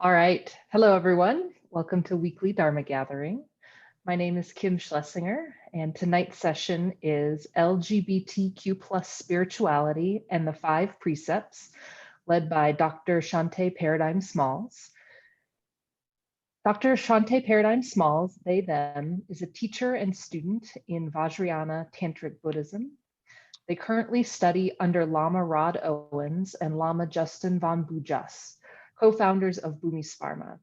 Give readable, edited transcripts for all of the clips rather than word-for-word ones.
All right. Hello, everyone. Welcome to Weekly Dharma Gathering. My name is Kim Schlesinger, and tonight's session is LGBTQ plus spirituality and the 5 precepts, led by Dr. Shanté Paradigm Smalls. Dr. Shanté Paradigm Smalls, they, them, is a teacher and student in Vajrayana Tantric Buddhism. They currently study under Lama Rod Owens and Lama Justin von Bujas, co-founders of Bhumisparma.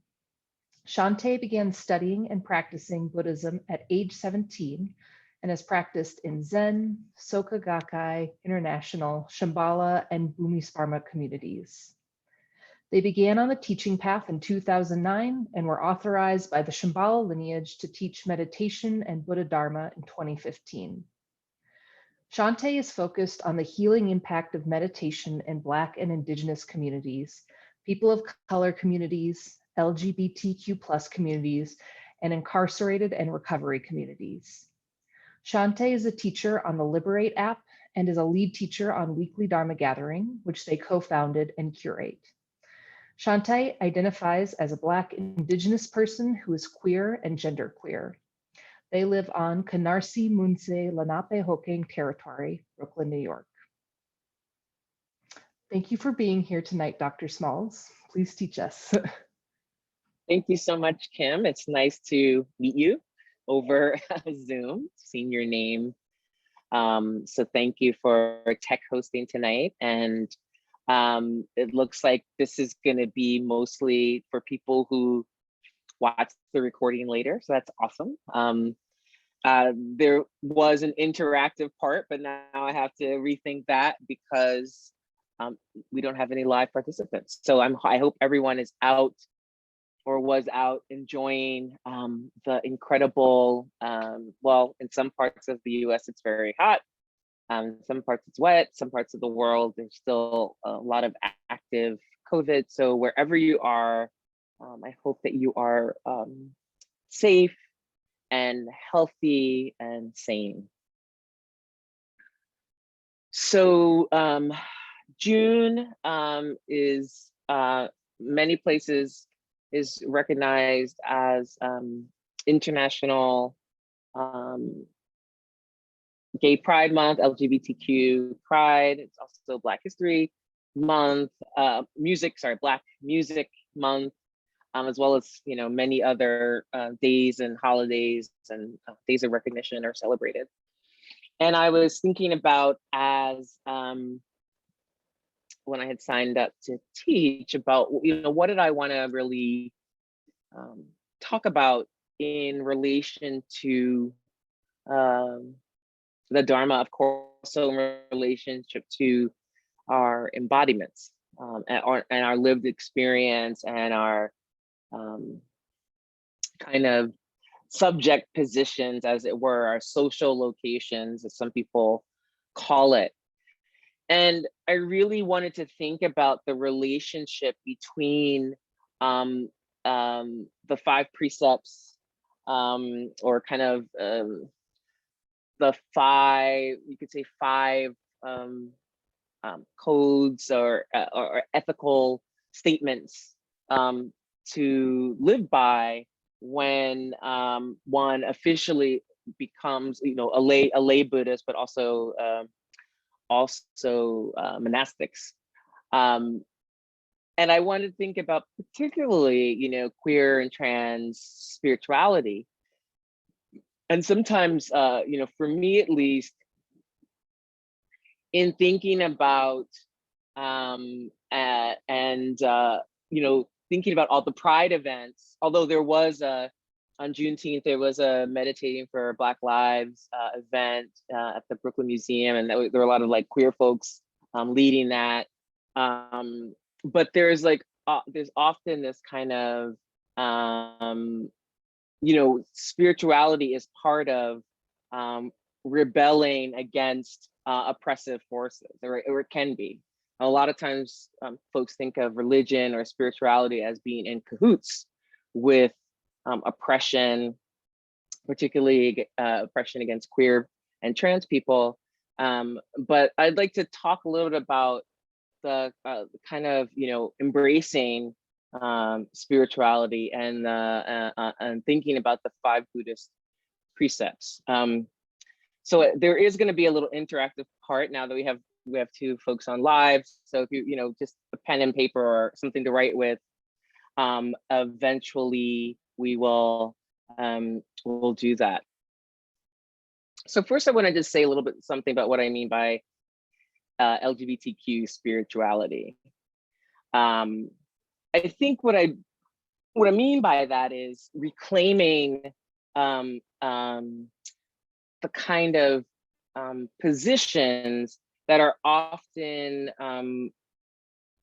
Shanté began studying and practicing Buddhism at age 17 and has practiced in Zen, Soka Gakkai, International, Shambhala, and Bhumisparma communities. They began on the teaching path in 2009 and were authorized by the Shambhala lineage to teach meditation and Buddha Dharma in 2015. Shanté is focused on the healing impact of meditation in Black and Indigenous communities, people of color communities, LGBTQ plus communities, and incarcerated and recovery communities. Shanté is a teacher on the Liberate app and is a lead teacher on Weekly Dharma Gathering, which they co-founded and curate. Shanté identifies as a Black Indigenous person who is queer and genderqueer. They live on Canarsie Munsee Lenape Hoking territory, Brooklyn, New York. Thank you for being here tonight, Dr. Smalls. Please teach us. Thank you so much, Kim. It's nice to meet you over Zoom, seeing your name. So thank you for tech hosting tonight. And it looks like this is going to be mostly for people who watch the recording later. So that's awesome. There was an interactive part, but now I have to rethink that because we don't have any live participants. So I hope everyone is out or was out enjoying the incredible, well, in some parts of the US, it's very hot. Some parts it's wet, some parts of the world, there's still a lot of active COVID. So wherever you are, I hope that you are safe and healthy and sane. So June is many places is recognized as International Gay Pride Month, LGBTQ Pride. It's also Black History Month, Black Music Month, as well as many other days and holidays and days of recognition are celebrated. And I was thinking about as when I had signed up to teach about, what did I want to really talk about in relation to the Dharma, of course, so in relationship to our embodiments and our lived experience and our kind of subject positions, as it were, our social locations, as some people call it. And I really wanted to think about the relationship between the 5 precepts, or kind of the 5, you could say 5 codes or ethical statements to live by when one officially becomes, a lay Buddhist, but also monastics. And I wanted to think about particularly, queer and trans spirituality. And sometimes, for me at least, in thinking about thinking about all the Pride events, although there was on Juneteenth, there was a Meditating for Black Lives event at the Brooklyn Museum, and there were a lot of queer folks leading that. But there's there's often this kind of spirituality is part of rebelling against oppressive forces, or it can be. A lot of times folks think of religion or spirituality as being in cahoots with oppression, particularly oppression against queer and trans people. But I'd like to talk a little bit about the kind of, embracing spirituality and thinking about the 5 Buddhist precepts. So there is going to be a little interactive part now that we have 2 folks on live. So if you just a pen and paper or something to write with, eventually we will we'll do that. So first I want to just say a little bit something about what I mean by LGBTQ spirituality. I think what I mean by that is reclaiming the kind of positions that are often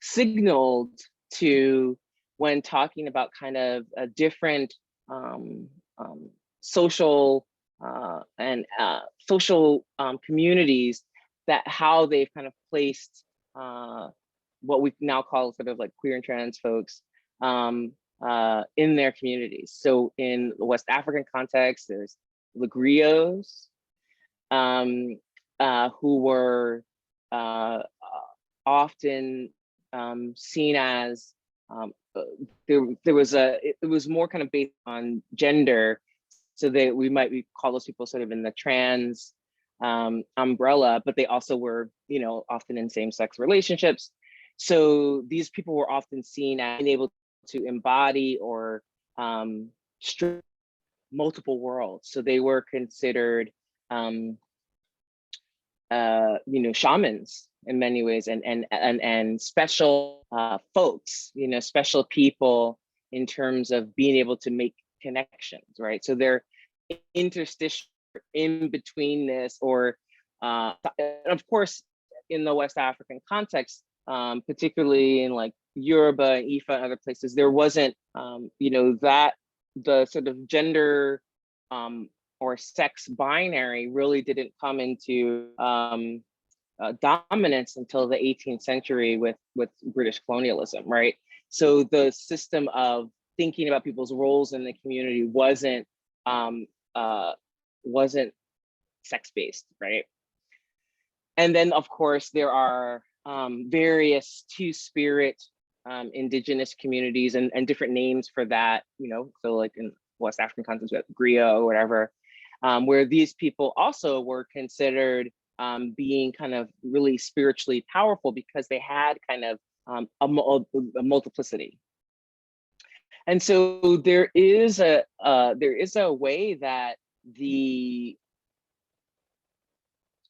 signaled to when talking about kind of a different social and social communities, that how they've kind of placed what we now call sort of like queer and trans folks in their communities. So in the West African context, there's the griots, who were often seen as it was more kind of based on gender, so that we might call those people sort of in the trans umbrella, but they also were often in same-sex relationships. So these people were often seen as being able to embody or multiple worlds. So they were considered shamans in many ways, and special folks, special people in terms of being able to make connections, right? So they're interstitial in between this, or and of course in the West African context, particularly in like Yoruba and Ifa and other places, there wasn't that the sort of gender or sex binary really didn't come into dominance until the 18th century with British colonialism, right? So the system of thinking about people's roles in the community wasn't sex-based, right? And then of course there are various two-spirit indigenous communities and different names for that, so like in West African context, we have griot or whatever, where these people also were considered being kind of really spiritually powerful because they had kind of a multiplicity. And so there is a way that the,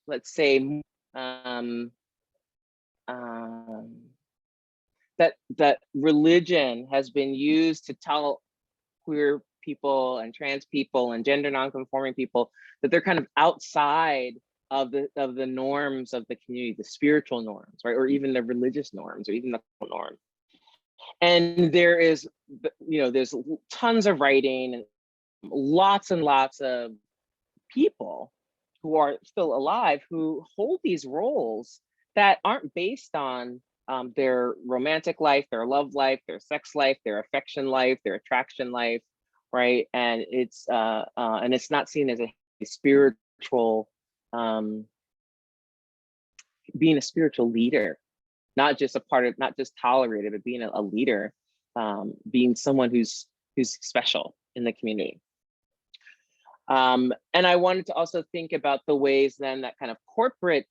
let's say, that religion has been used to tell queer people and trans people and gender nonconforming people that they're kind of outside of the norms of the community, the spiritual norms, right, or even the religious norms, or even the norm. And there is, there's tons of writing and lots of people who are still alive who hold these roles that aren't based on their romantic life, their love life, their sex life, their affection life, their attraction life, right? And it's not seen as a spiritual, being a spiritual leader, not just not just tolerated, but being a leader, being someone who's special in the community. And I wanted to also think about the ways then that kind of corporate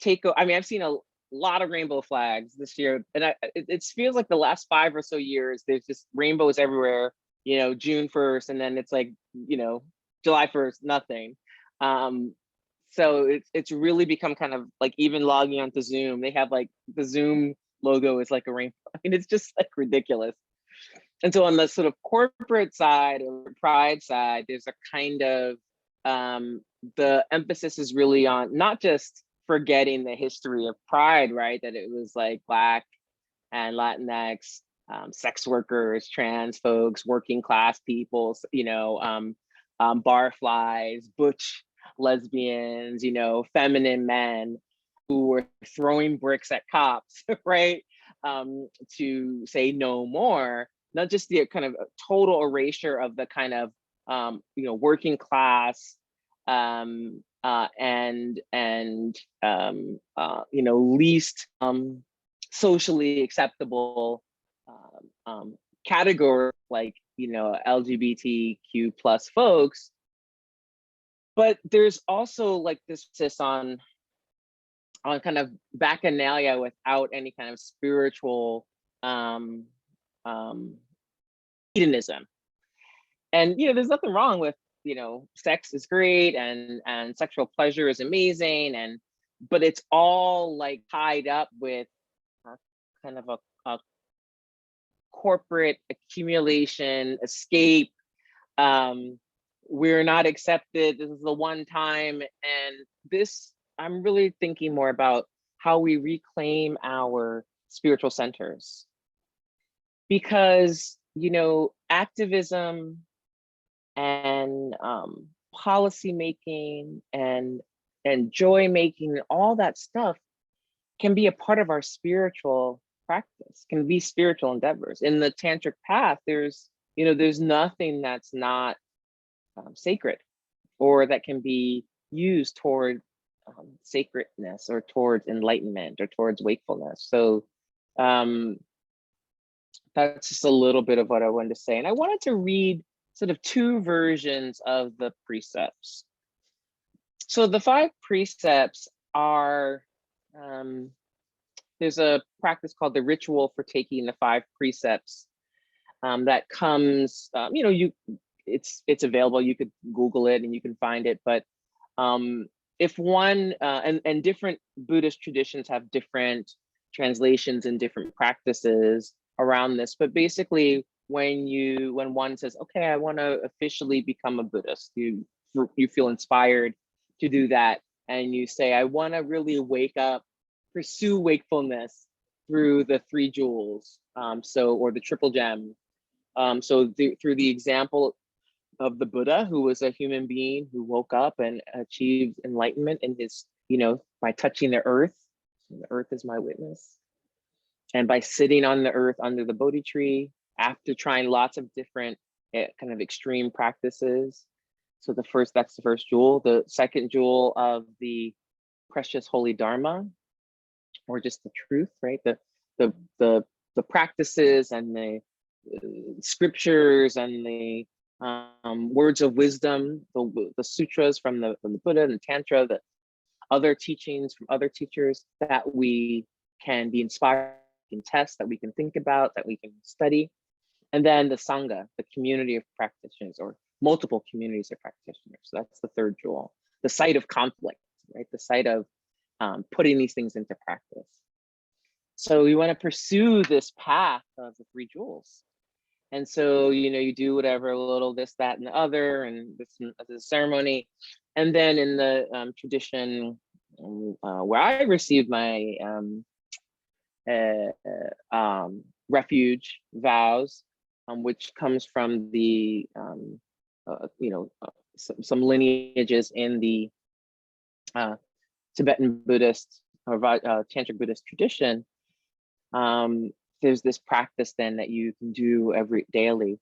takeover. I mean, I've seen a lot of rainbow flags this year, and it feels like the last 5 or so years, there's just rainbows everywhere, June 1st, and then it's like, July 1st, nothing. So it's really become kind of like, even logging onto Zoom, they have like the Zoom logo is like a rainbow. I mean, it's just like ridiculous. And so on the sort of corporate side or pride side, there's a kind of, the emphasis is really on not just forgetting the history of pride, right? That it was like Black and Latinx, sex workers, trans folks, working class people, barflies, butch lesbians, feminine men who were throwing bricks at cops, right? To say no more, not just the kind of total erasure of the kind of, working class, least socially acceptable category like, you know, LGBTQ plus folks, but there's also like this emphasis on kind of bacchanalia without any kind of spiritual um, hedonism. And you know, there's nothing wrong with, you know, sex is great and sexual pleasure is amazing, and but it's all like tied up with kind of a corporate accumulation, escape. We're not accepted. This is the one time, and this I'm really thinking more about how we reclaim our spiritual centers, because you know, activism and policy making and joy making and all that stuff can be a part of our spiritual practice, can be spiritual endeavors. In the tantric path, there's, you know, there's nothing that's not sacred or that can be used toward sacredness or towards enlightenment or towards wakefulness. So that's just a little bit of what I wanted to say. And I wanted to read sort of two versions of the precepts. So the 5 precepts are, there's a practice called the ritual for taking the 5 precepts that comes, you know, it's available. You could Google it and you can find it. But if one, and different Buddhist traditions have different translations and different practices around this. But basically, when one says, okay, I want to officially become a Buddhist, you feel inspired to do that. And you say, I want to really wake up, pursue wakefulness through the 3 jewels, or the triple gem. Through the example of the Buddha, who was a human being who woke up and achieved enlightenment in his, you know, by touching the earth. The earth is my witness. And by sitting on the earth under the Bodhi tree, after trying lots of different kind of extreme practices. So that's the first jewel. The second jewel of the precious holy Dharma, or just the truth, right? The practices and the scriptures and the words of wisdom, the sutras from the Buddha and the Tantra, the other teachings from other teachers that we can be inspired, can test, that we can think about, that we can study. And then the Sangha, the community of practitioners, or multiple communities of practitioners. So that's the third jewel, the site of conflict, right? The site of putting these things into practice. So we want to pursue this path of the 3 jewels. And so, you know, you do whatever, a little this, that, and the other, and this is a ceremony. And then in the tradition where I received my refuge vows, which comes from the, you know, some lineages in the Tibetan Buddhist or Tantric Buddhist tradition, there's this practice then that you can do daily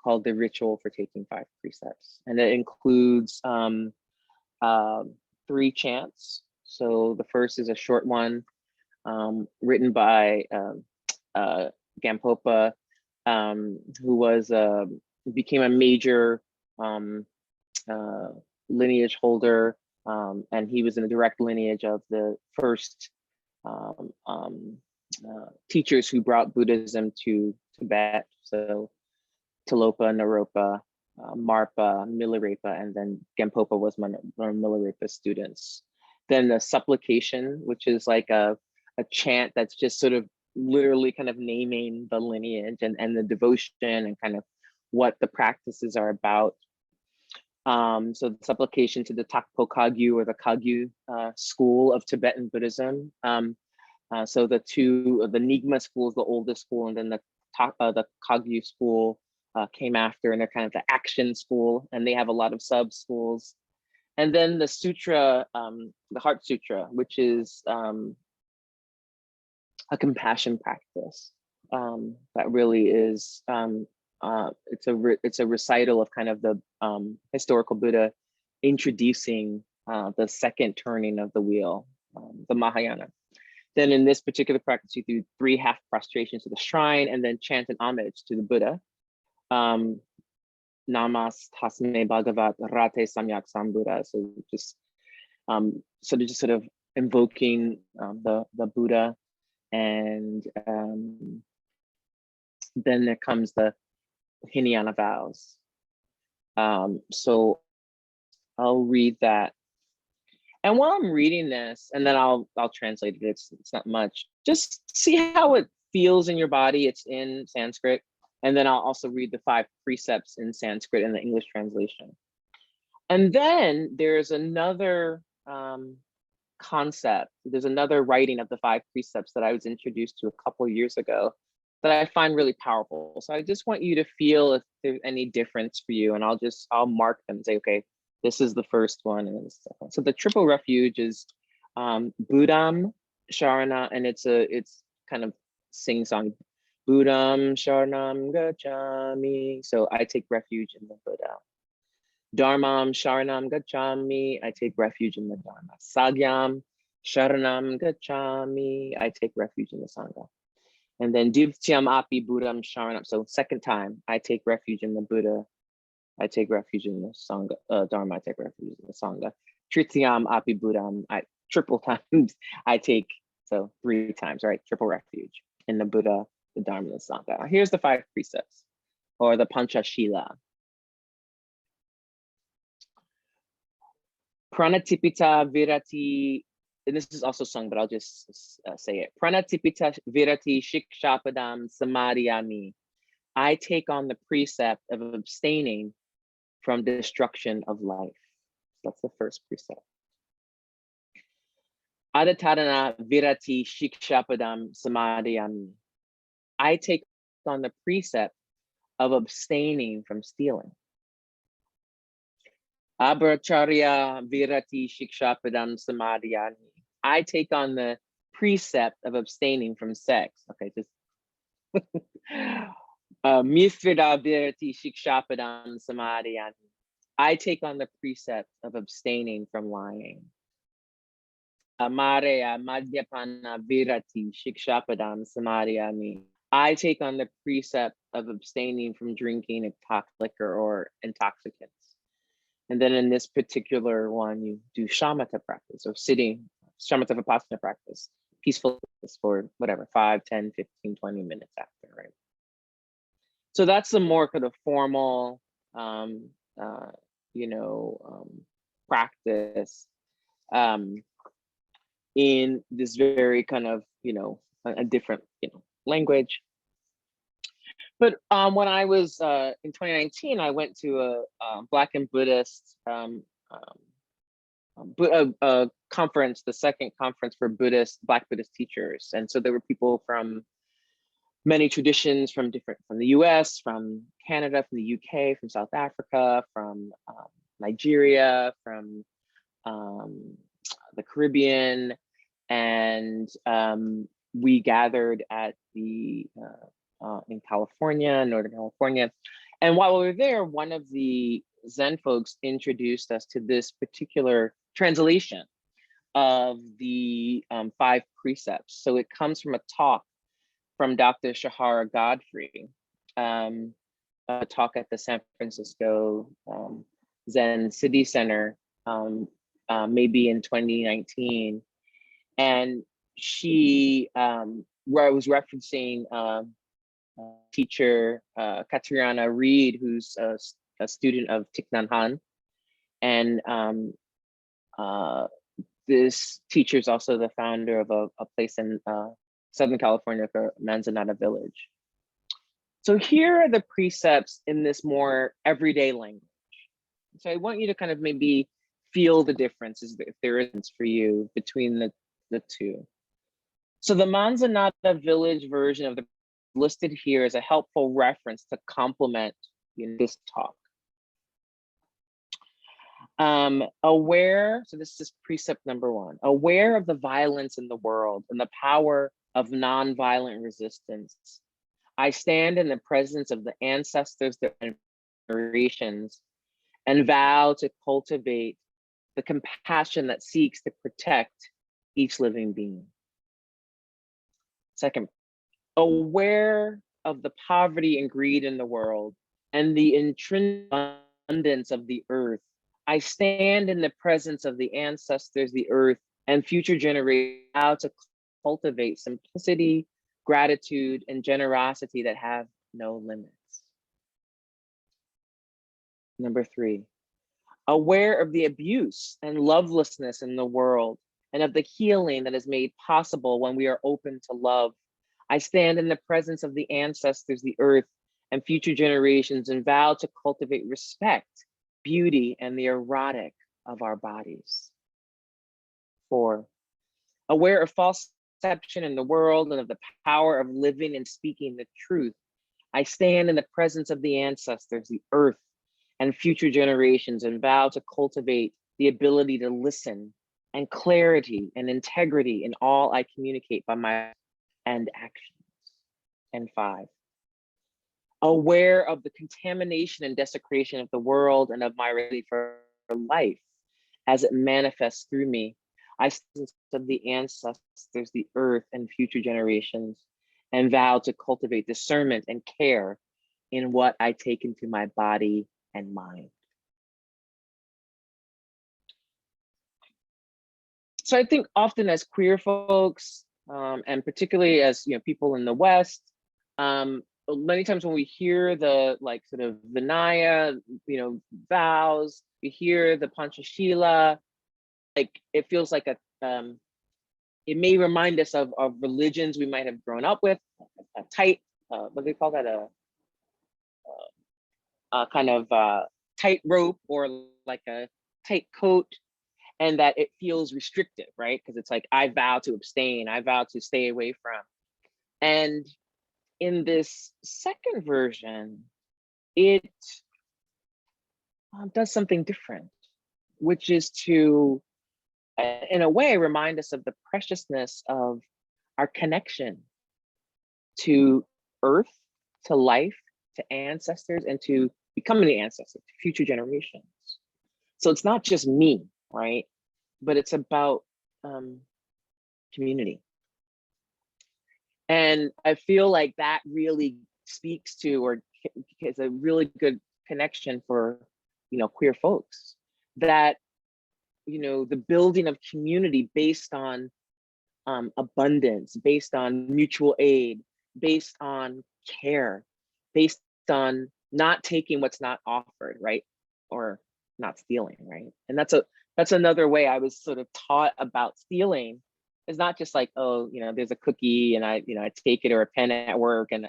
called the ritual for taking 5 precepts. And it includes 3 chants. So the first is a short one written by Gampopa, who became a major lineage holder, and he was in the direct lineage of the first teachers who brought Buddhism to Tibet. So Tilopa, Naropa, Marpa, Milarepa, and then Gampopa was one of Milarepa's students. Then the supplication, which is like a chant that's just sort of literally kind of naming the lineage and the devotion and kind of what the practices are about. So the supplication to the Takpo Kagyu, or the Kagyu school of Tibetan Buddhism. So the Nyingma school is the oldest school, and then the Kagyu school came after, and they're kind of the action school, and they have a lot of sub schools. And then the sutra, the Heart Sutra, which is a compassion practice that really is, it's a recital of kind of the historical Buddha introducing the second turning of the wheel, the Mahayana. Then in this particular practice, you do 3 half prostrations to the shrine and then chant an homage to the Buddha. Namas Tasme Bhagavat Rate Samyak Sambuddha. So just sort of invoking the Buddha, and then there comes the Hinayana vows. So I'll read that. And while I'm reading this, and then I'll translate it, it's not much. Just see how it feels in your body. It's in Sanskrit. And then I'll also read the 5 precepts in Sanskrit in the English translation. And then there's another concept. There's another writing of the 5 precepts that I was introduced to a couple of years ago that I find really powerful. So I just want you to feel if there's any difference for you, and I'll mark them and say, okay, this is the first one and then the second one. So the triple refuge is Buddham Sharana, and it's kind of sing-song. Buddham Sharanam Gacchami. So I take refuge in the Buddha. Dharmam Sharanam Gacchami. I take refuge in the Dharma. Sagyam Sharanam Gacchami. I take refuge in the Sangha. And then Divtyam Api Buddham Sharanam. So second time, I take refuge in the Buddha. I take refuge in the Sangha. Dharma, I take refuge in the Sangha. Trityam Api Buddham. Triple times I take, so 3 times, right? Triple refuge in the Buddha, the Dharma, and the Sangha. Here's the 5 precepts, or the Panchashila. Pranatipita Virati, and this is also sung, but I'll just say it. Pranatipita Virati Shikshapadam Samadhyami. I take on the precept of abstaining from destruction of life. That's the first precept. Adatadana Virati Shikshapadam Samadhyami. I take on the precept of abstaining from stealing. Abracharya Virati Shikshapadam Samadhyami. I take on the precept of abstaining from sex. Okay, just Mithrida Virati Shikshapadam Samadhyami. I take on the precept of abstaining from lying. Amareya Madhyapana Virati Shikshapadam Samadhyami. I take on the precept of abstaining from drinking liquor or intoxicants. And then in this particular one, you do shamatha practice, or sitting, shamatha vipassana practice, peaceful for whatever, 5, 10, 15, 20 minutes after, right? So that's the more kind of formal, practice in this very kind of, a different, language. But when I was in 2019, I went to a Black and Buddhist conference, the second conference for Black Buddhist teachers. And so there were people from many traditions from the US, from Canada, from the UK, from South Africa, from Nigeria, from the Caribbean. And we gathered at the in California, Northern California. And while we were there, one of the Zen folks introduced us to this particular translation of the 5 precepts. So it comes from a talk from Dr. Shahara Godfrey, a talk at the San Francisco Zen City Center, maybe in 2019. And she, where I was referencing teacher Katriana Reed, who's a student of Thich Nhat Hanh, and this teacher is also the founder of a place in Southern California called Manzanata Village. So here are the precepts in this more everyday language. So I want you to kind of maybe feel the differences, if there is for you, between the two. So the Manzanata Village version of the listed here is a helpful reference to complement this talk. Aware, so this is precept number 1, aware of the violence in the world and the power of nonviolent resistance. I stand in the presence of the ancestors and generations and vow to cultivate the compassion that seeks to protect each living being. Second, aware of the poverty and greed in the world and the intrinsic abundance of the earth, I stand in the presence of the ancestors, the earth, and future generations how to cultivate simplicity, gratitude, and generosity that have no limits. Number 3, aware of the abuse and lovelessness in the world and of the healing that is made possible when we are open to love. I stand in the presence of the ancestors, the earth, and future generations and vow to cultivate respect, beauty, and the erotic of our bodies. 4, aware of false perception in the world and of the power of living and speaking the truth. I stand in the presence of the ancestors, the earth, and future generations and vow to cultivate the ability to listen and clarity and integrity in all I communicate by my and actions. And 5, aware of the contamination and desecration of the world and of my ready for life as it manifests through me. I stand of the ancestors, the earth, and future generations, and vow to cultivate discernment and care in what I take into my body and mind. So I think often as queer folks, and particularly as people in the West, many times when we hear the sort of Vinaya, vows, we hear the Panchashila, it feels like it may remind us of religions we might have grown up with, a tight, what do they call that, a kind of tight rope or like a tight coat, and that it feels restrictive, right? Because it's like, I vow to abstain, I vow to stay away from. And in this second version, it does something different, which is to, in a way, remind us of the preciousness of our connection to earth, to life, to ancestors, and to becoming the ancestor, to future generations. So it's not just me, right? But it's about community. And I feel like that really speaks to, or is a really good connection for, queer folks, that, the building of community based on abundance, based on mutual aid, based on care, based on not taking what's not offered, right? Or not stealing, right? And that's another way I was sort of taught about stealing. It's not just like, oh, there's a cookie and I take it, or a pen at work. And,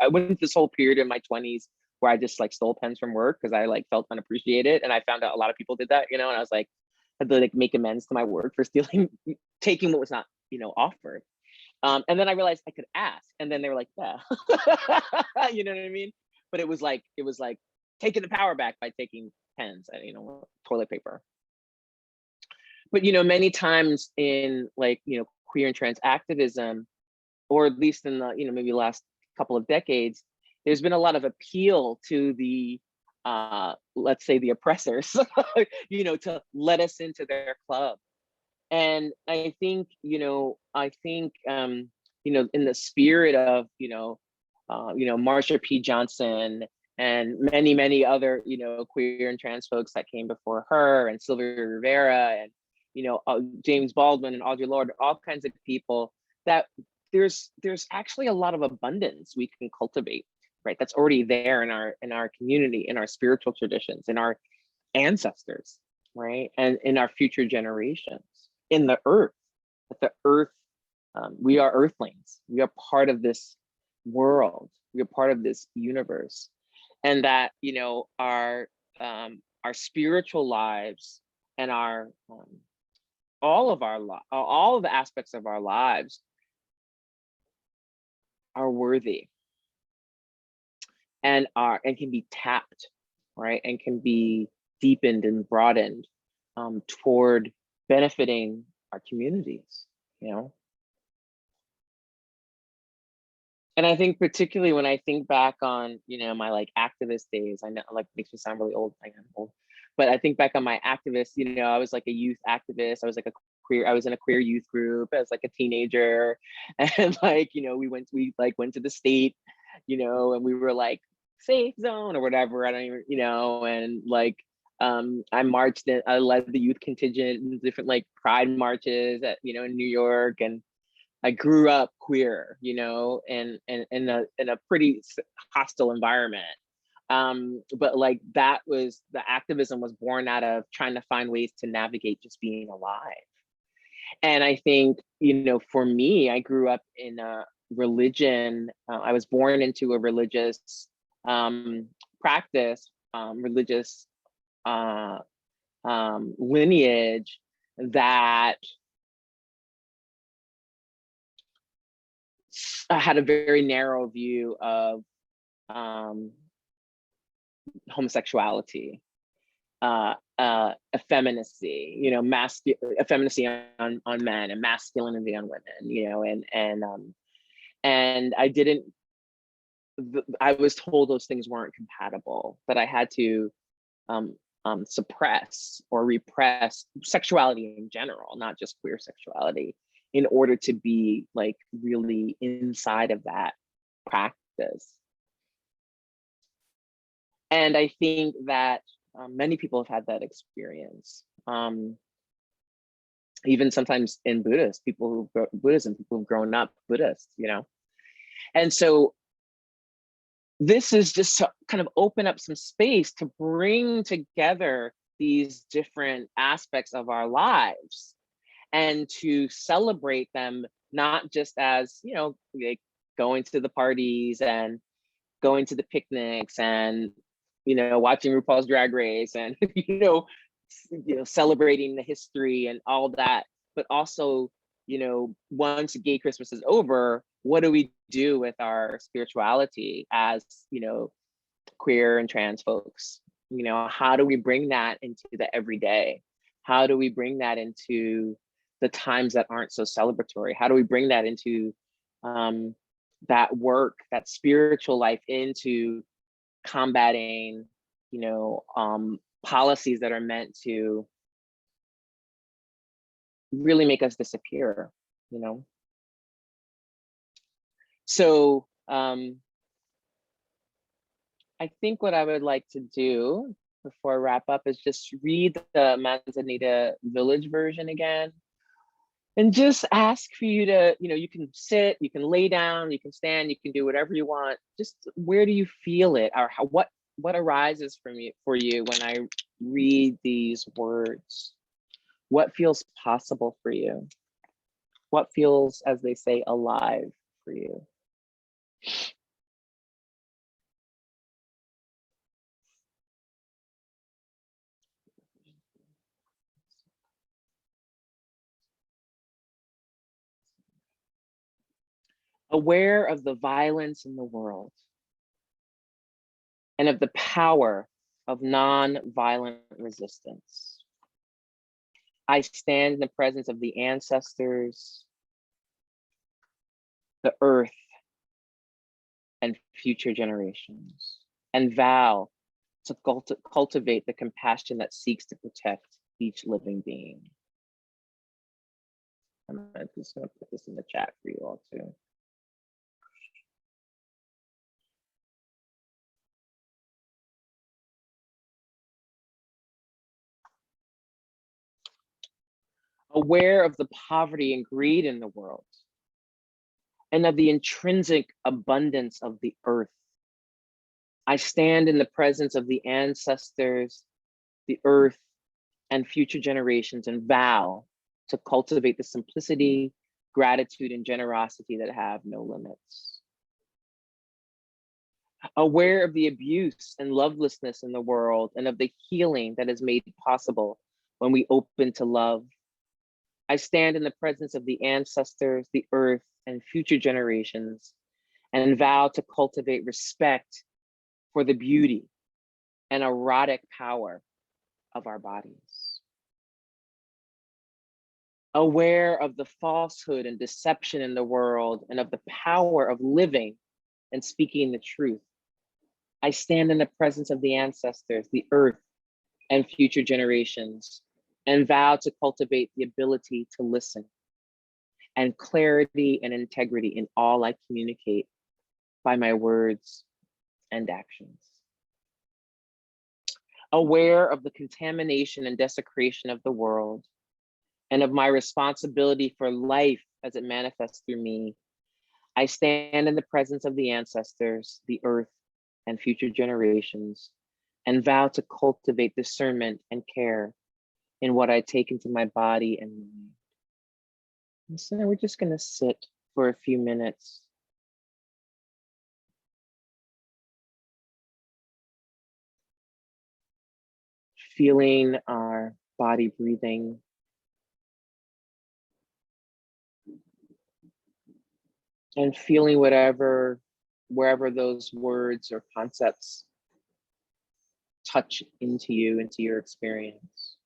I went through this whole period in my 20s where I just stole pens from work because I felt unappreciated. And I found out a lot of people did that, and I was like, I had to make amends to my work for stealing, taking what was not, offered. And then I realized I could ask, and then they were like, yeah, you know what I mean? But it was like taking the power back by taking pens and, toilet paper. But, many times in queer and trans activism, or at least in the, maybe last couple of decades, there's been a lot of appeal to the, let's say the oppressors, to let us into their club. And I think, in the spirit of, Marsha P. Johnson and many, many other, queer and trans folks that came before her, and Sylvia Rivera, and, James Baldwin and Audre Lorde, all kinds of people, that there's actually a lot of abundance we can cultivate, right? That's already there in our community, in our spiritual traditions, in our ancestors, right? And in our future generations, in the earth. That the earth, we are earthlings. We are part of this world. We are part of this universe. And that, our spiritual lives and our all of the aspects of our lives are worthy and can be tapped, right? And can be deepened and broadened toward benefiting our communities, And I think particularly when I think back on, my activist days, I know makes me sound really old, I am old, but I think back on my activist, I was like a youth activist, I was like a queer, I was in a queer youth group as like a teenager. And like, we went to the state, and we were like safe zone or whatever. I don't even, and like, I marched in, I led the youth contingent in different like pride marches at, in New York. And I grew up queer, and in a pretty hostile environment. But like the activism was born out of trying to find ways to navigate just being alive. And I think, for me, I grew up in a religion. I was born into a religious practice, religious lineage that had a very narrow view of homosexuality, effeminacy, effeminacy on men and masculinity on women, and I was told those things weren't compatible, that I had to suppress or repress sexuality in general, not just queer sexuality, in order to be like really inside of that practice. And I think that many people have had that experience. Even sometimes in Buddhism, people who've grown up Buddhist, And so this is just to kind of open up some space to bring together these different aspects of our lives and to celebrate them, not just as, like going to the parties and going to the picnics and, watching RuPaul's Drag Race and, celebrating the history and all that, but also, once Gay Christmas is over, what do we do with our spirituality as, queer and trans folks? How do we bring that into the everyday? How do we bring that into the times that aren't so celebratory? How do we bring that into that work, that spiritual life, into combating, policies that are meant to really make us disappear, So I think what I would like to do before I wrap up is just read the Manzanita Village version again, and just ask for you to, you can sit, you can lay down, you can stand, you can do whatever you want. Just where do you feel it, or what arises for you when I read these words? What feels possible for you? What feels, as they say, alive for you? Aware of the violence in the world and of the power of non-violent resistance, I stand in the presence of the ancestors, the earth, and future generations, and vow to cultivate the compassion that seeks to protect each living being. I'm just gonna put this in the chat for you all too. Aware of the poverty and greed in the world, and of the intrinsic abundance of the earth, I stand in the presence of the ancestors, the earth, and future generations, and vow to cultivate the simplicity, gratitude, and generosity that have no limits. Aware of the abuse and lovelessness in the world, and of the healing that is made possible when we open to love, I stand in the presence of the ancestors, the earth, and future generations, and vow to cultivate respect for the beauty and erotic power of our bodies. Aware of the falsehood and deception in the world, and of the power of living and speaking the truth, I stand in the presence of the ancestors, the earth, and future generations, and vow to cultivate the ability to listen and clarity and integrity in all I communicate by my words and actions. Aware of the contamination and desecration of the world and of my responsibility for life as it manifests through me, I stand in the presence of the ancestors, the earth, and future generations, and vow to cultivate discernment and care in what I take into my body and mind. And so we're just going to sit for a few minutes. Feeling our body breathing. And feeling wherever those words or concepts touch into you, into your experience.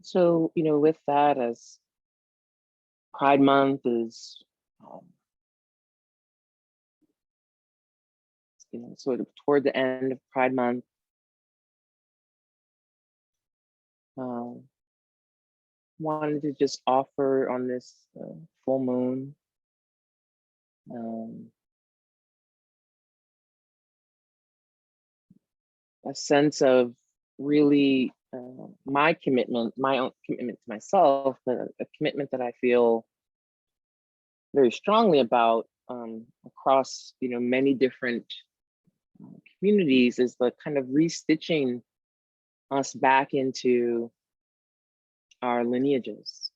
So, with that, as Pride Month is, sort of toward the end of Pride Month, wanted to just offer on this full moon, um, a sense of really my commitment, my own commitment to myself, but a commitment that I feel very strongly about across, many different communities, is the kind of restitching us back into our lineages,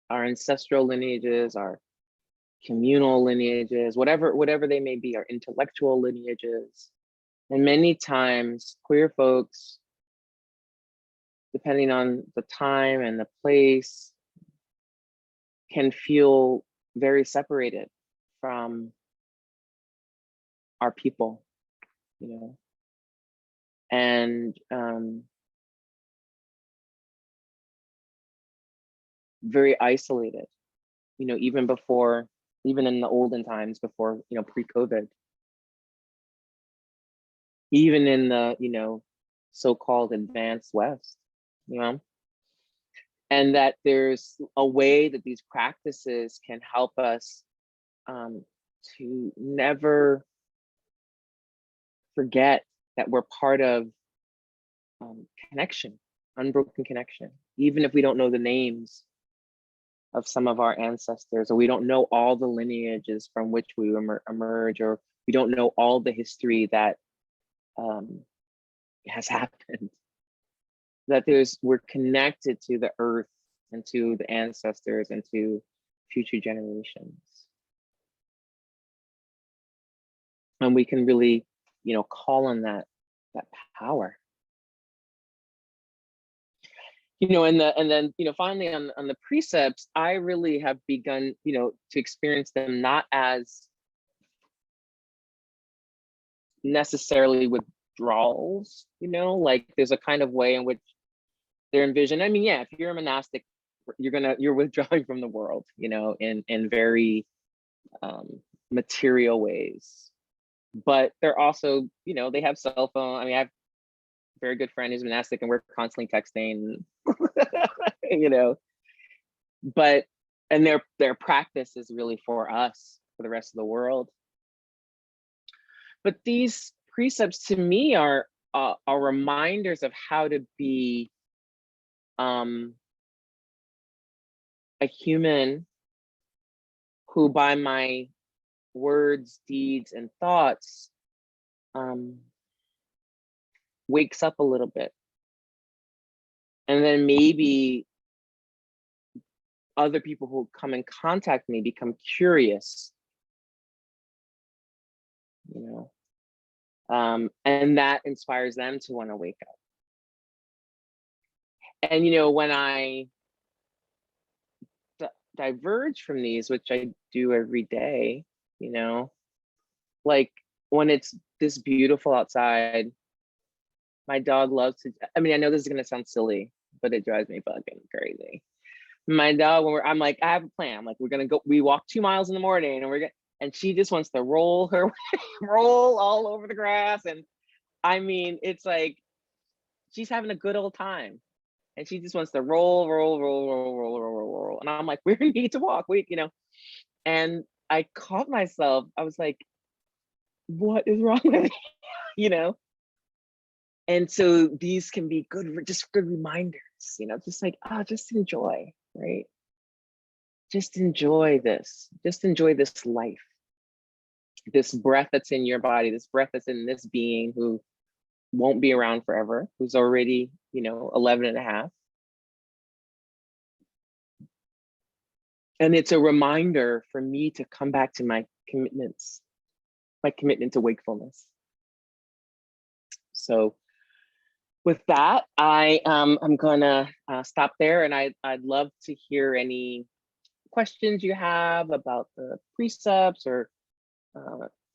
our ancestral lineages, our communal lineages, whatever they may be, our intellectual lineages. And many times queer folks, depending on the time and the place, can feel very separated from our people, and very isolated, even in the olden times before, pre-COVID, even in the, so-called advanced West, and that there's a way that these practices can help us to never forget that we're part of connection, unbroken connection, even if we don't know the names of some of our ancestors, or we don't know all the lineages from which we emerge, or we don't know all the history that has happened. That we're connected to the earth and to the ancestors and to future generations. And we can really, call on that power. And then, finally on the precepts, I really have begun, to experience them not as necessarily withdrawals, like there's a kind of way in which they're envisioned. I mean, yeah, if you're a monastic, you're withdrawing from the world, in very material ways. But they're also, they have cell phone. I mean, I have a very good friend who's monastic, and we're constantly texting, but, and their practice is really for us, for the rest of the world. But these precepts to me are reminders of how to be a human who, by my words, deeds, and thoughts, wakes up a little bit. And then maybe other people who come in contact with me become curious, and that inspires them to want to wake up. And, when I diverge from these, which I do every day, like when it's this beautiful outside, my dog loves to, I mean, I know this is going to sound silly, but it drives me fucking crazy. My dog, I'm like, I have a plan. I'm like, we walk 2 miles in the morning, and she just wants to roll all over the grass. And I mean, it's like, she's having a good old time. And she just wants to roll. And I'm like, we need to walk, and I caught myself, I was like, what is wrong with me? And so these can be good reminders, just like, just enjoy, right? Just enjoy this life, this breath that's in your body, this breath that's in this being who won't be around forever, who's already, 11 and a half. And it's a reminder for me to come back to my commitments, my commitment to wakefulness. So with that, I'm gonna stop there, and I'd love to hear any questions you have about the precepts, or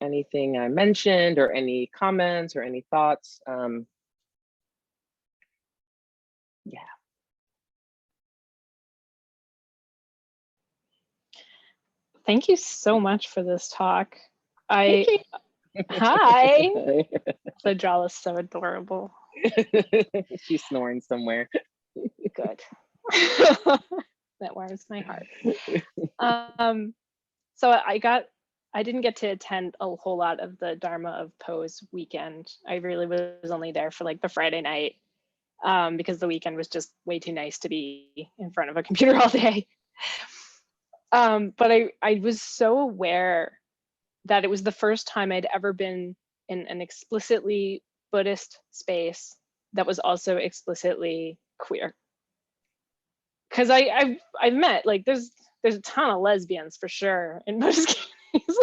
anything I mentioned, or any comments or any thoughts. Yeah. Thank you so much for this talk. Hi. The doll is so adorable. She's snoring somewhere. Good. That warms my heart. So I got I didn't get to attend a whole lot of the Dharma of Pose weekend. I really was only there for like the Friday night, because the weekend was just way too nice to be in front of a computer all day. But I was so aware that it was the first time I'd ever been in an explicitly Buddhist space that was also explicitly queer. Because I've met, like, there's a ton of lesbians for sure in Buddhist communities.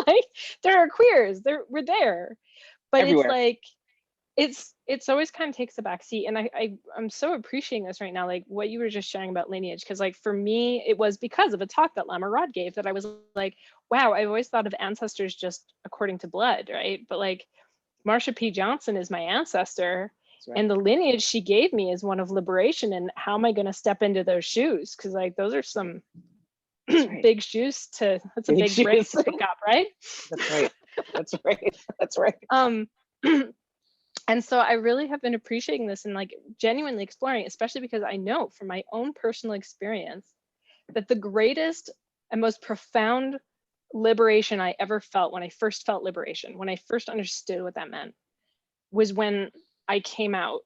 Like, there are queers, we're there, but Everywhere. it's like it's always kind of takes a back seat. And I'm so appreciating this right now, like what you were just sharing about lineage, because like for me it was because of a talk that Lama Rod gave that I was like, wow, I've always thought of ancestors just according to blood, right? But like Marsha P. Johnson is my ancestor, Right. and the lineage she gave me is one of liberation. And how am I going to step into those shoes? Because like those are some Right. big shoes to, that's a big brick to pick up, right? That's right. That's right. That's right. And so I really have been appreciating this and like genuinely exploring, especially because I know from my own personal experience that the greatest and most profound liberation I ever felt, when I first felt liberation, when I first understood what that meant, was when I came out.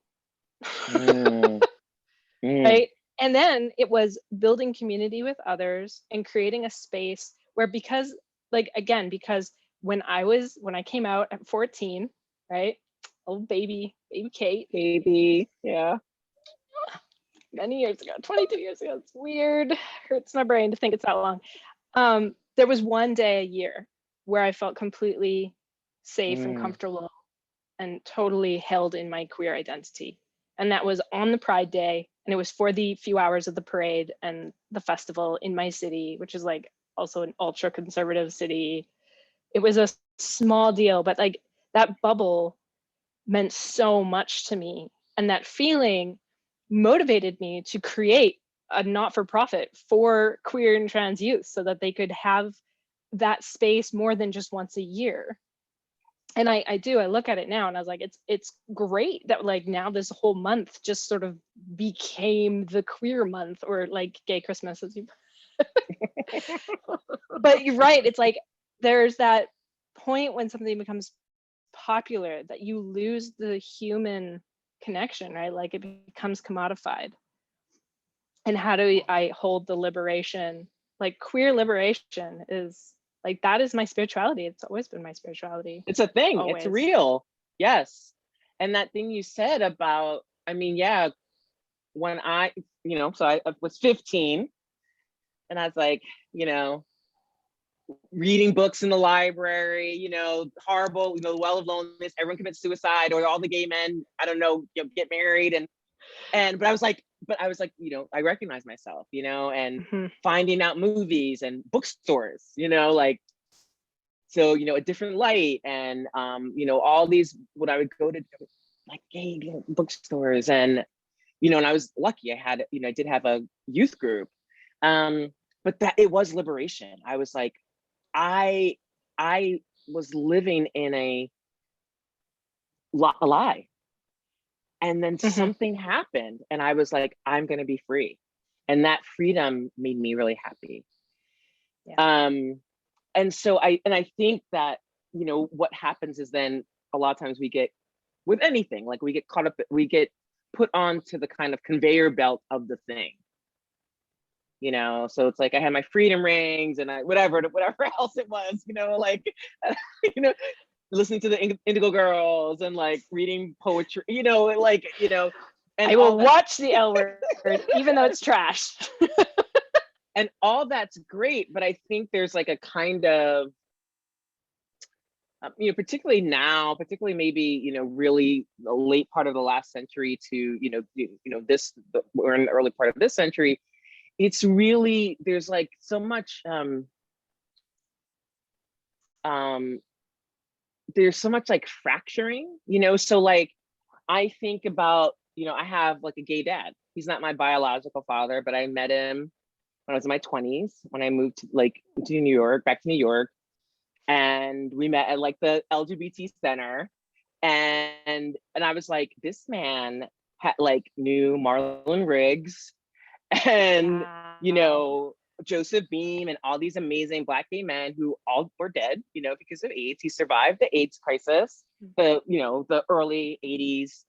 Right? And then it was building community with others and creating a space where, because like, again, because when I came out at 14, right? Oh, baby Kate. Baby, yeah. Many years ago, 22 years ago. It's weird. Hurts my brain to think it's that long. There was one day a year where I felt completely safe and comfortable and totally held in my queer identity. And that was on the Pride Day. And it was for the few hours of the parade and the festival in my city, which is like also an ultra conservative city. It was a small deal, but like that bubble meant so much to me. And that feeling motivated me to create a not-for-profit for queer and trans youth so that they could have that space more than just once a year. And I look at it now and I was like, it's great that like now this whole month just sort of became the queer month, or like gay Christmas, as you but you're right, it's like there's that point when something becomes popular that you lose the human connection, right? Like it becomes commodified. And how do I hold the liberation? Like queer liberation is like, that is my spirituality. It's always been my spirituality. It's a thing. Always. It's real. Yes. And that thing you said about, I mean, yeah, when I, so I was 15 and I was like, reading books in the library, horrible, the well of loneliness, everyone commits suicide, or all the gay men, I don't know, get married. But I was like, I recognize myself, and finding out movies and bookstores, like, so, a different light, and, all these, when I would go to like gay bookstores, and, and I was lucky, I did have a youth group, but that it was liberation. I was like, I was living in a lie. And then something happened and I was like, I'm going to be free. And that freedom made me really happy. Yeah. And so I think that, what happens is then a lot of times we get, with anything, like we get caught up, we get put onto the kind of conveyor belt of the thing. So it's like I had my freedom rings and whatever else it was, like, listening to the Indigo Girls and like reading poetry, like, and I will watch the L word, even though it's trash. And all that's great, but I think there's like a kind of, particularly now, particularly maybe, really the late part of the last century to, we're in the early part of this century. It's really, there's like so much, there's so much like fracturing, so like, I think about, I have like a gay dad. He's not my biological father, but I met him when I was in my 20s, when I moved to back to New York. And we met at like the LGBT center. And I was like, this man knew Marlon Riggs and, Joseph Beam and all these amazing Black gay men who all were dead, because of AIDS. He survived the AIDS crisis, the early 80s,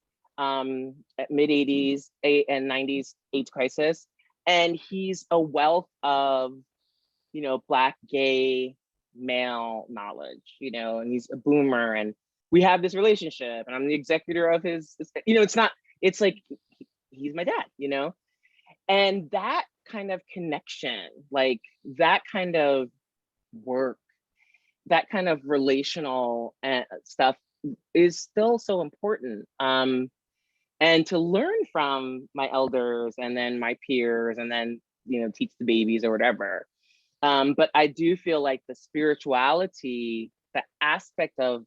mid 80s and 90s AIDS crisis. And he's a wealth of, Black gay male knowledge, and he's a boomer, and we have this relationship, and I'm the executor of his, it's like, he's my dad, and that kind of connection, like that kind of work, that kind of relational stuff is still so important. And to learn from my elders and then my peers and then, teach the babies or whatever. But I do feel like the spirituality, the aspect of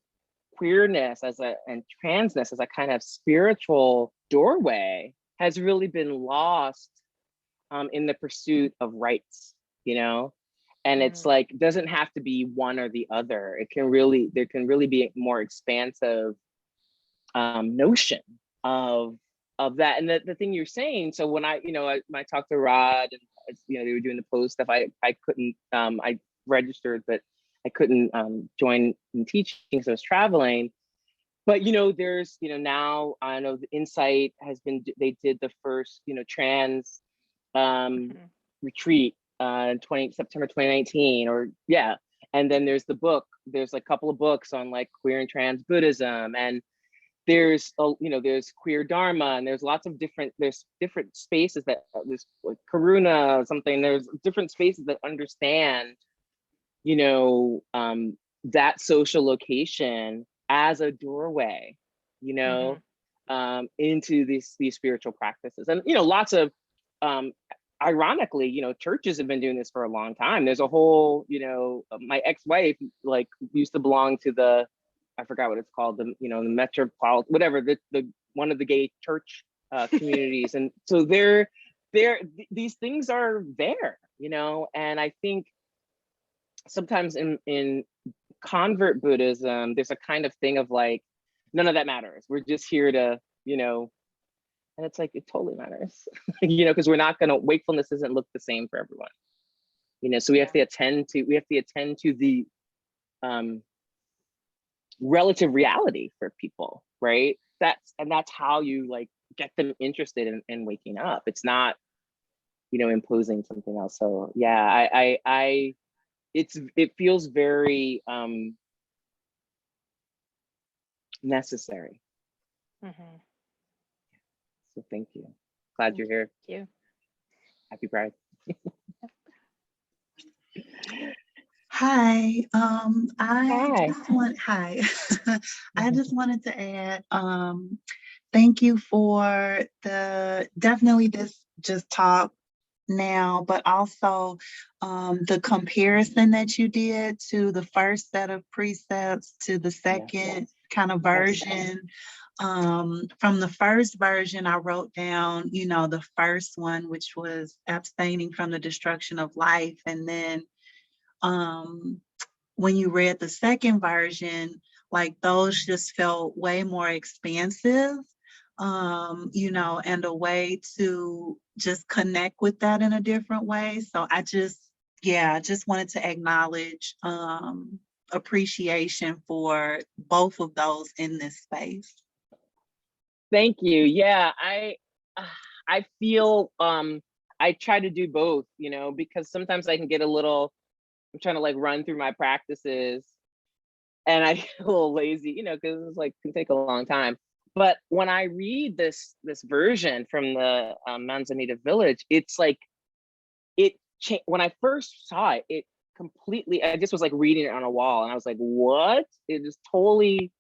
queerness and transness as a kind of spiritual doorway has really been lost in the pursuit of rights, and it's like, doesn't have to be one or the other. There can really be a more expansive notion of that. And the thing you're saying, so when I talked to Rod and, they were doing the post stuff, I couldn't, I registered, but I couldn't join in teaching because I was traveling. But, there's, now I know the Insight they did the first, trans retreat September 2019, and then there's the book, there's a couple of books on like queer and trans Buddhism, and there's there's queer Dharma, and there's lots of different spaces that there's like Karuna or something, there's different spaces that understand that social location as a doorway into these spiritual practices. And lots of ironically, churches have been doing this for a long time. There's a whole, my ex-wife like used to belong to I forgot what it's called, the metropolitan, whatever, the one of the gay church communities. And so these things are there, and I think sometimes in convert Buddhism, there's a kind of thing of like, none of that matters. We're just here to, and it's like, it totally matters, because wakefulness doesn't look the same for everyone, so we have to attend to the relative reality for people, right? That's how you like get them interested in waking up. It's not, imposing something else. So yeah, it feels very necessary. So thank you. Glad you're here. Thank you. Happy Pride. Hi. Hi. I just wanted to add, thank you for definitely this just talk now, but also the comparison that you did to the first set of precepts to the second kind of version. From the first version, I wrote down, the first one, which was abstaining from the destruction of life. And then when you read the second version, like those just felt way more expansive, and a way to just connect with that in a different way. So I just wanted to acknowledge appreciation for both of those in this space. Thank you. Yeah, I feel I try to do both, because sometimes I can get I'm trying to like run through my practices and I get a little lazy, because it's like can take a long time. But when I read this version from the Manzanita Village, it's like when I first saw it, it completely, I just was like reading it on a wall and I was like, what? It just totally,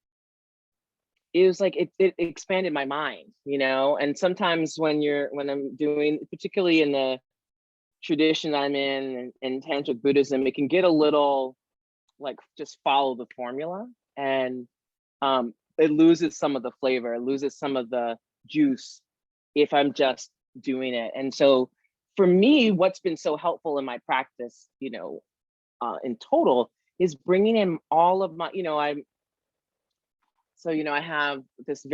it was like, it expanded my mind, and sometimes when I'm doing, particularly in the tradition I'm in Tantric Buddhism, it can get a little like just follow the formula, and it loses some of the flavor, it loses some of the juice if I'm just doing it. And so for me, what's been so helpful in my practice, in total, is bringing in all of my, I have this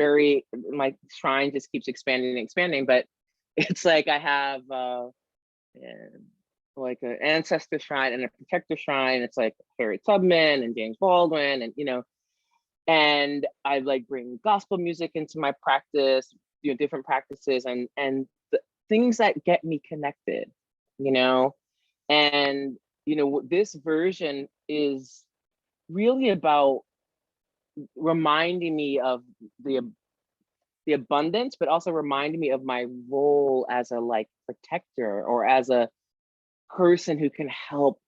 my shrine just keeps expanding and expanding, but it's like I have like an ancestor shrine and a protector shrine. It's like Harriet Tubman and James Baldwin, and and I like bring gospel music into my practice, different practices, and the things that get me connected, and this version is really about reminding me of the abundance, but also reminding me of my role as a like protector, or as a person who can help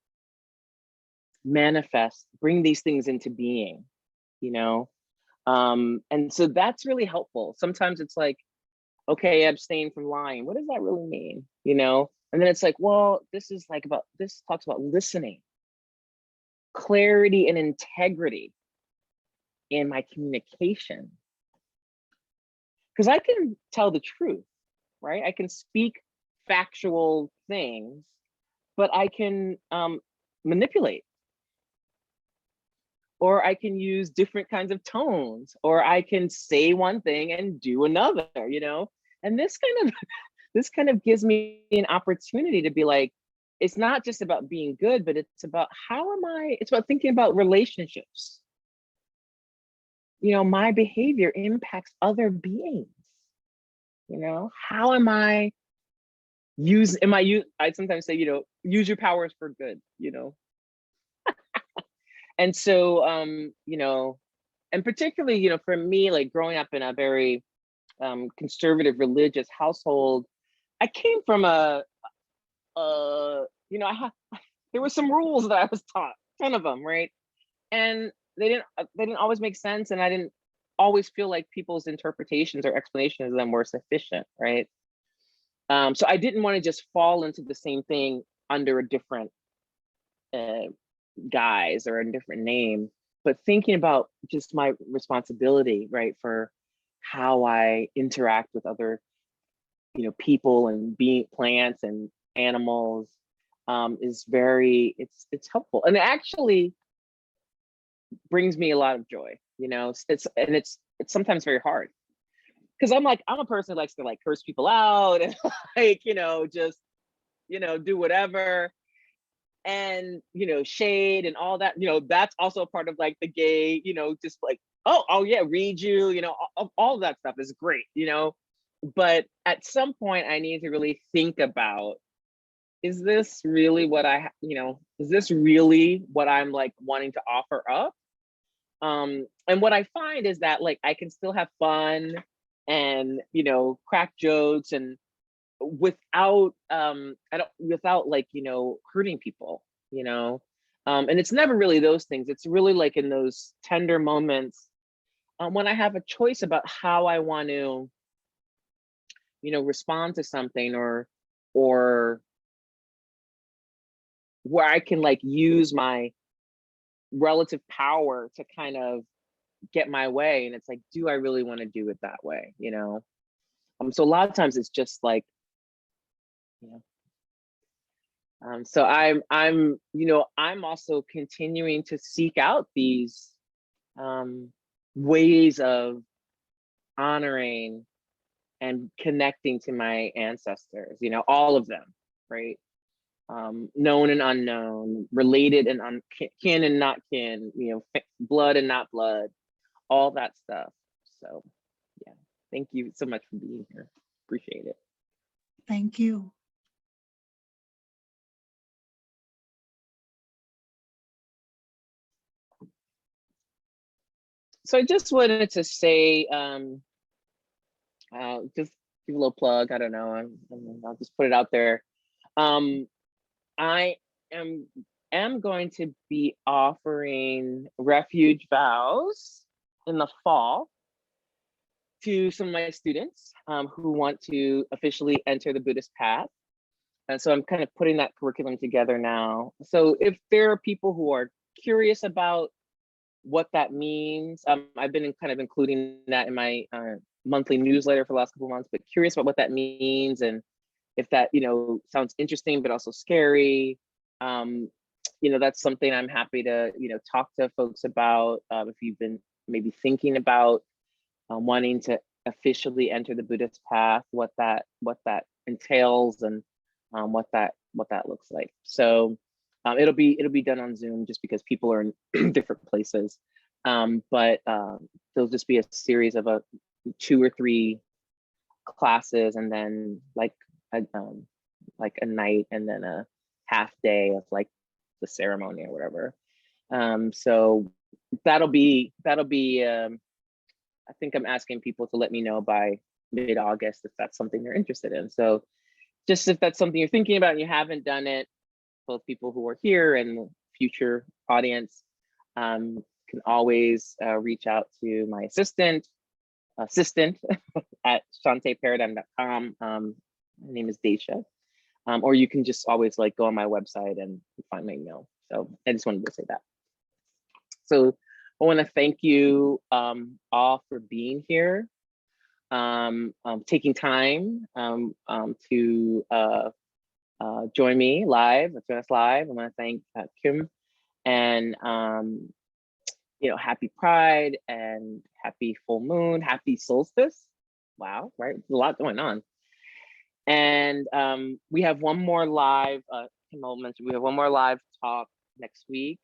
manifest, bring these things into being, and so that's really helpful. Sometimes it's like, okay, abstain from lying. What does that really mean? And then it's like, well, this talks about listening, clarity and integrity in my communication. Because I can tell the truth, right? I can speak factual things, but I can manipulate, or I can use different kinds of tones, or I can say one thing and do another, and this kind of gives me an opportunity to be like, it's not just about being good, but it's about it's about thinking about relationships. My behavior impacts other beings. How am I I sometimes say, use your powers for good, and so, and particularly, for me, like growing up in a very conservative religious household, I came from there were some rules that I was taught, a ton of them, right? And they didn't always make sense, and I didn't always feel like people's interpretations or explanations of them were sufficient, right? So I didn't want to just fall into the same thing under a different guise or a different name, but thinking about just my responsibility, right, for how I interact with other, people and plants and animals, is it's helpful, and it actually brings me a lot of joy. It's sometimes very hard, because I'm a person who likes to like curse people out and like just do whatever, and shade and all that. That's also a part of like the gay, just like oh yeah, read you, all of that stuff is great, but at some point I need to really think about, is this really what is this really what I'm like wanting to offer up? And what I find is that like I can still have fun and crack jokes, and without without like hurting people, and it's never really those things. It's really like in those tender moments, when I have a choice about how I want to respond to something, or where I can like use my relative power to kind of get my way, and it's like, do I really want to do it that way? So a lot of times it's just like, so I'm also continuing to seek out these ways of honoring and connecting to my ancestors, all of them, right? Known and unknown, related and kin and not kin, blood and not blood, all that stuff. So yeah, thank you so much for being here. Appreciate it. Thank you. So I just wanted to say, just give a little plug. I don't know. I'll just put it out there. I am going to be offering refuge vows in the fall to some of my students who want to officially enter the Buddhist path. And so I'm kind of putting that curriculum together now. So if there are people who are curious about what that means, I've been kind of including that in my monthly newsletter for the last couple of months, but curious about what that means, and if that sounds interesting but also scary, that's something I'm happy to talk to folks about. If you've been maybe thinking about wanting to officially enter the Buddhist path, what that entails, and what that what that looks like. So it'll be done on Zoom just because people are in different places. But there'll just be a series of 2 or 3 classes, and then like a night, and then a half day of like the ceremony or whatever. So that'll be I think I'm asking people to let me know by mid-August if that's something they're interested in. So just if that's something you're thinking about and you haven't done it, both people who are here and future audience can always reach out to my assistant at shantéparadigm.com. Her name is Daisha. Or you can just always like go on my website and find my email. So I just wanted to say that. So I want to thank you all for being here, taking time to join me live, join us live. I want to thank Kim, and happy Pride and happy full moon, happy solstice. Wow, right? There's a lot going on. And we have one more live, we have one more live talk next week.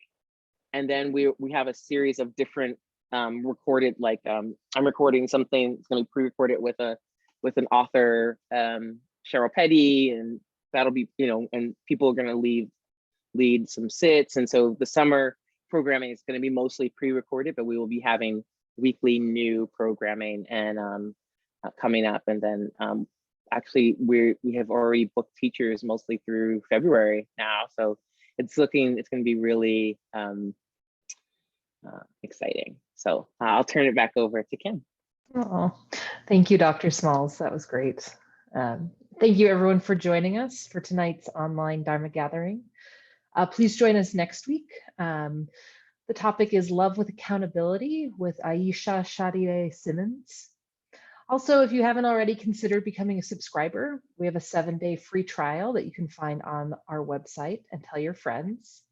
And then we have a series of different recorded, like I'm recording something, it's gonna be pre-recorded with an author, Cheryl Petty, and that'll be, and people are gonna lead some sits. And so the summer programming is gonna be mostly pre-recorded, but we will be having weekly new programming and coming up. And then actually we have already booked teachers mostly through February now. So it's going to be really exciting. So I'll turn it back over to Kim. Oh, thank you, Dr. Smalls. That was great. Thank you everyone for joining us for tonight's online Dharma gathering. Please join us next week. The topic is Love with Accountability with Aisha Shadiye Simmons. Also, if you haven't already considered becoming a subscriber, we have a 7-day free trial that you can find on our website, and tell your friends.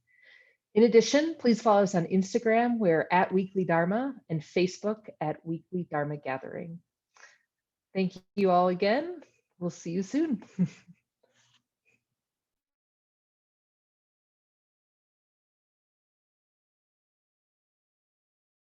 In addition, please follow us on Instagram, we're at Weekly Dharma, and Facebook at Weekly Dharma Gathering. Thank you all again. We'll see you soon.